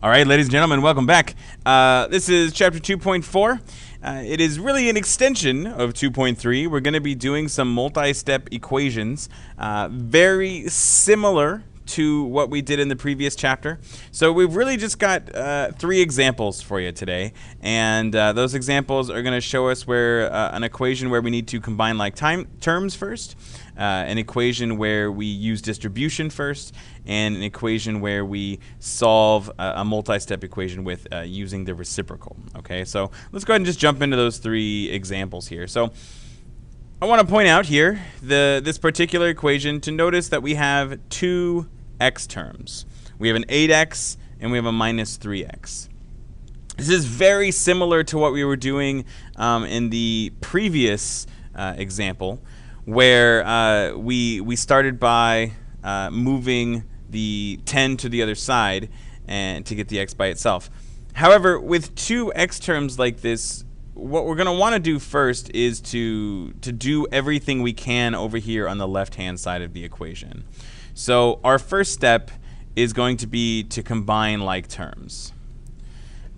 All right, ladies and gentlemen, welcome back. This is chapter 2.4. It is really an extension of 2.3. We're going to be doing some multi-step equations, very similar to what we did in the previous chapter. So we've really just got 3 examples for you today, and those examples are going to show us where an equation where we need to combine like terms first, an equation where we use distribution first, and an equation where we solve a multi-step equation with using the reciprocal. Okay, so let's go ahead and just jump into those 3 examples here. So I want to point out here this particular equation to notice that we have 2 x terms. We have an 8x and we have a minus 3x. This is very similar to what we were doing in the previous example, where we started by moving the 10 to the other side and to get the x by itself. However, with 2 x terms like this, what we're going to want to do first is to do everything we can over here on the left-hand side of the equation. So our first step is going to be to combine like terms.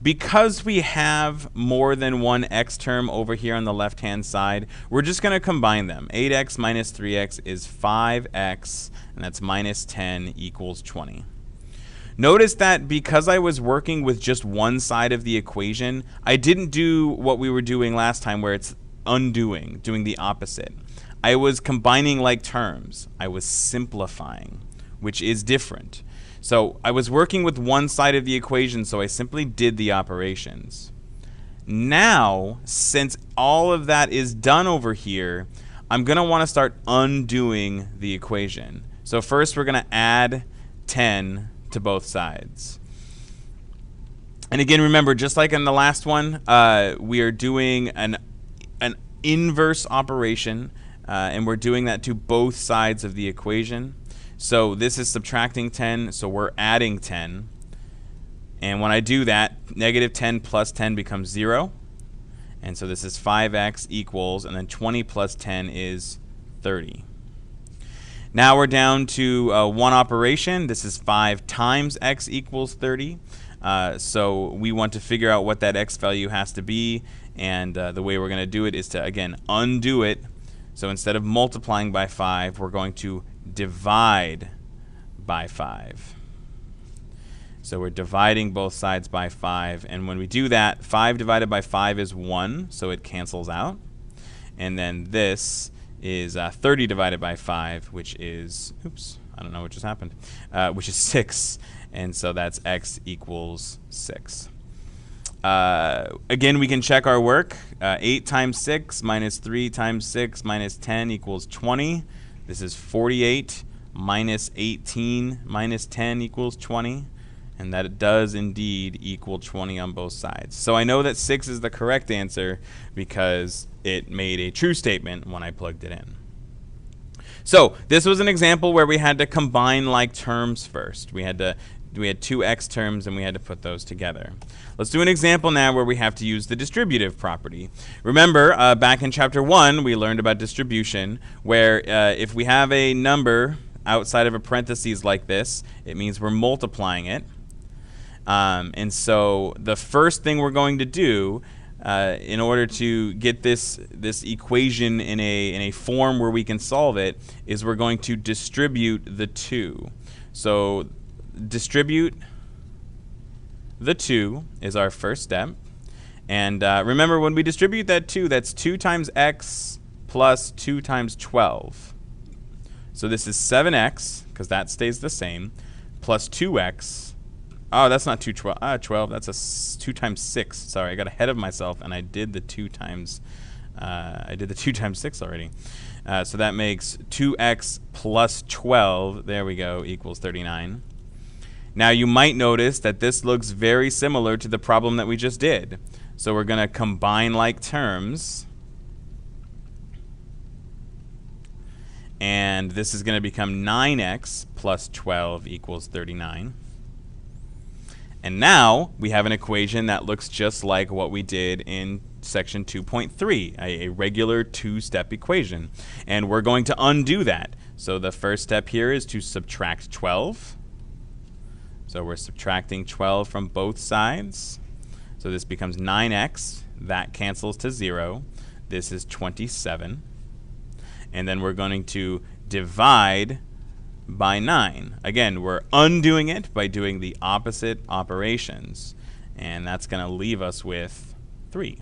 Because we have more than one x term over here on the left-hand side, we're just going to combine them. 8x minus 3x is 5x, and that's minus 10 equals 20. Notice that because I was working with just one side of the equation, I didn't do what we were doing last time where it's undoing, doing the opposite. I was combining like terms. I was simplifying, which is different. So I was working with one side of the equation, so I simply did the operations. Now, since all of that is done over here, I'm going to want to start undoing the equation. So first we're going to add 10 to both sides. And again, remember, just like in the last one, we are doing an inverse operation, and we're doing that to both sides of the equation. So this is subtracting 10, so we're adding 10. And when I do that, negative 10 plus 10 becomes 0. And so this is 5x equals, and then 20 plus 10 is 30. Now we're down to one operation. This is 5 times x equals 30. So we want to figure out what that x value has to be. And the way we're going to do it is to, again, undo it. So instead of multiplying by 5, we're going to divide by 5. So we're dividing both sides by 5. And when we do that, 5 divided by 5 is 1, so it cancels out. And then this is 30 divided by 5, which is, oops, I don't know what just happened, which is 6. And so that's x equals 6. Again, we can check our work. 8 times 6 minus 3 times 6 minus 10 equals 20. This is 48 minus 18 minus 10 equals 20. And that does indeed equal 20 on both sides. So I know that 6 is the correct answer because it made a true statement when I plugged it in. So this was an example where we had to combine like terms first. We had 2 x terms and we had to put those together. Let's do an example now where we have to use the distributive property. Remember, back in chapter 1, we learned about distribution, where if we have a number outside of a parentheses like this, it means we're multiplying it. And so the first thing we're going to do in order to get this equation in a form where we can solve it is we're going to distribute the 2. So distribute the 2 is our first step. And remember, when we distribute that 2, that's 2 times x plus 2 times 12. So this is 7x, because that stays the same, plus 2x. Oh, that's not 12. That's 2 times 6. Sorry, I got ahead of myself, and I did the 2 times 6 already. So that makes 2x plus 12, there we go, equals 39. Now you might notice that this looks very similar to the problem that we just did. So we're going to combine like terms. And this is going to become 9x plus 12 equals 39. And now we have an equation that looks just like what we did in section 2.3, a regular 2-step equation. And we're going to undo that. So the first step here is to subtract 12. So we're subtracting 12 from both sides. So this becomes 9x. That cancels to 0. This is 27. And then we're going to divide by 9. Again, we're undoing it by doing the opposite operations. And that's going to leave us with 3.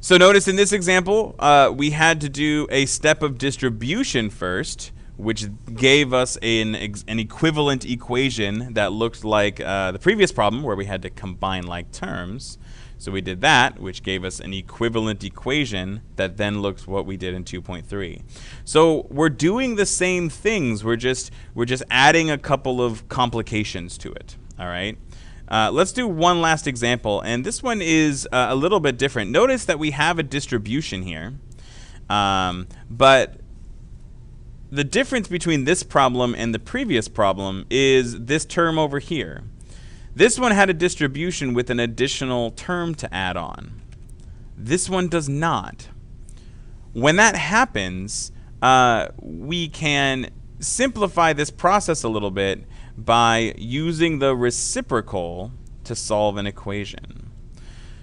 So notice in this example, we had to do a step of distribution first, which gave us an equivalent equation that looked like the previous problem where we had to combine like terms. So we did that, which gave us an equivalent equation that then looks what we did in 2.3. So we're doing the same things. We're just adding a couple of complications to it. All right. Let's do one last example, and this one is a little bit different. Notice that we have a distribution here, but the difference between this problem and the previous problem is this term over here. This one had a distribution with an additional term to add on. This one does not. When that happens, we can simplify this process a little bit by using the reciprocal to solve an equation.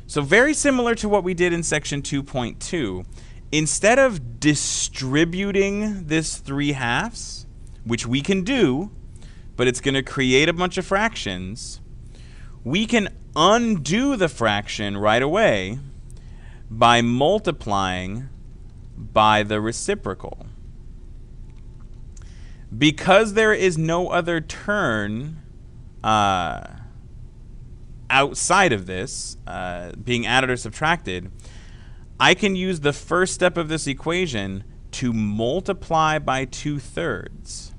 So very similar to what we did in section 2.2, instead of distributing this 3/2, which we can do, but it's going to create a bunch of fractions, we can undo the fraction right away by multiplying by the reciprocal. Because there is no other term outside of this being added or subtracted, I can use the first step of this equation to multiply by 2/3.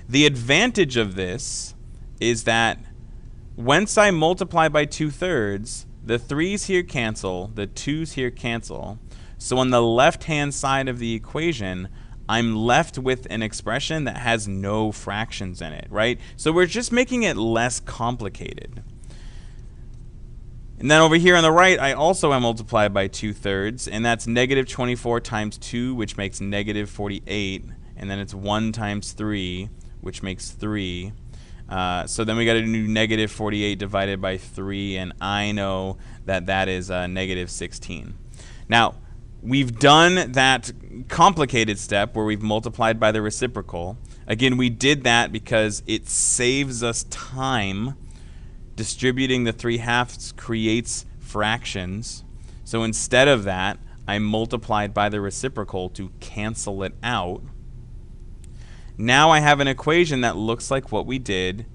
The advantage of this is that once I multiply by 2/3, the 3's here cancel, the 2's here cancel. So on the left-hand side of the equation, I'm left with an expression that has no fractions in it, right? So we're just making it less complicated. And then over here on the right, I also am multiplied by 2/3, and that's negative 24 times 2, which makes negative 48. And then it's 1 times 3, which makes 3. So then we got to do negative 48 divided by 3, and I know that that is negative 16. Now, we've done that complicated step where we've multiplied by the reciprocal. Again, we did that because it saves us time. Distributing the 3/2 creates fractions. So instead of that, I multiplied by the reciprocal to cancel it out. Now I have an equation that looks like what we did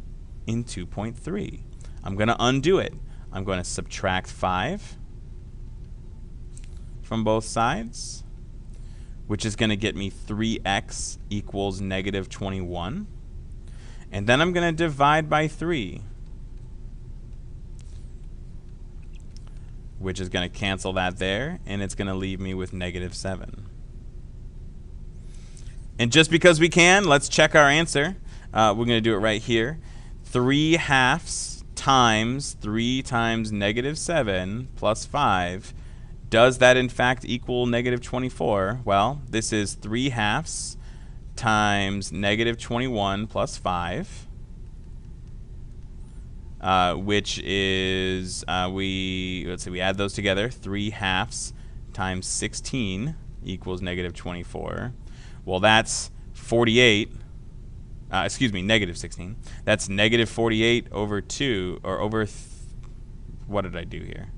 in 2.3. I'm going to undo it. I'm going to subtract 5 from both sides, which is going to get me 3x equals negative 21. And then I'm going to divide by 3, which is going to cancel that there, and it's going to leave me with negative 7. And just because we can, let's check our answer. We're going to do it right here. 3/2 times 3 times negative 7 plus 5. Does that in fact equal negative 24? Well, this is 3/2 times negative 21 plus 5. Which is, let's see, we add those together. 3/2 times 16 equals negative 24. Well, that's 48. Excuse me, negative 16. That's negative 48 over 2, or over, what did I do here?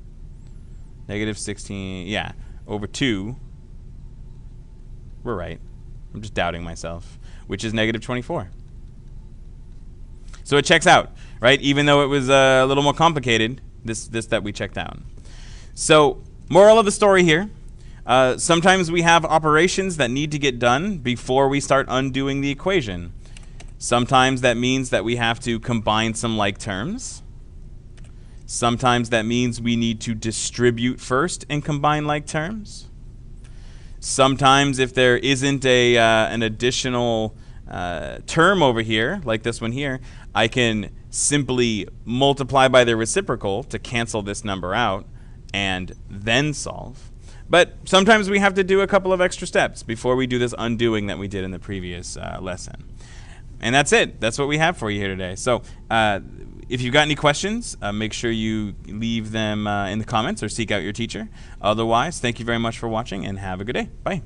Negative 16, yeah, over 2. We're right. I'm just doubting myself, which is negative 24. So it checks out, right? Even though it was a little more complicated, this that we checked out. So moral of the story here, sometimes we have operations that need to get done before we start undoing the equation. Sometimes that means that we have to combine some like terms. Sometimes that means we need to distribute first and combine like terms. Sometimes if there isn't an additional term over here, like this one here, I can simply multiply by the reciprocal to cancel this number out and then solve. But sometimes we have to do a couple of extra steps before we do this undoing that we did in the previous lesson. And that's it. That's what we have for you here today. So if you've got any questions, make sure you leave them in the comments or seek out your teacher. Otherwise, thank you very much for watching and have a good day. Bye.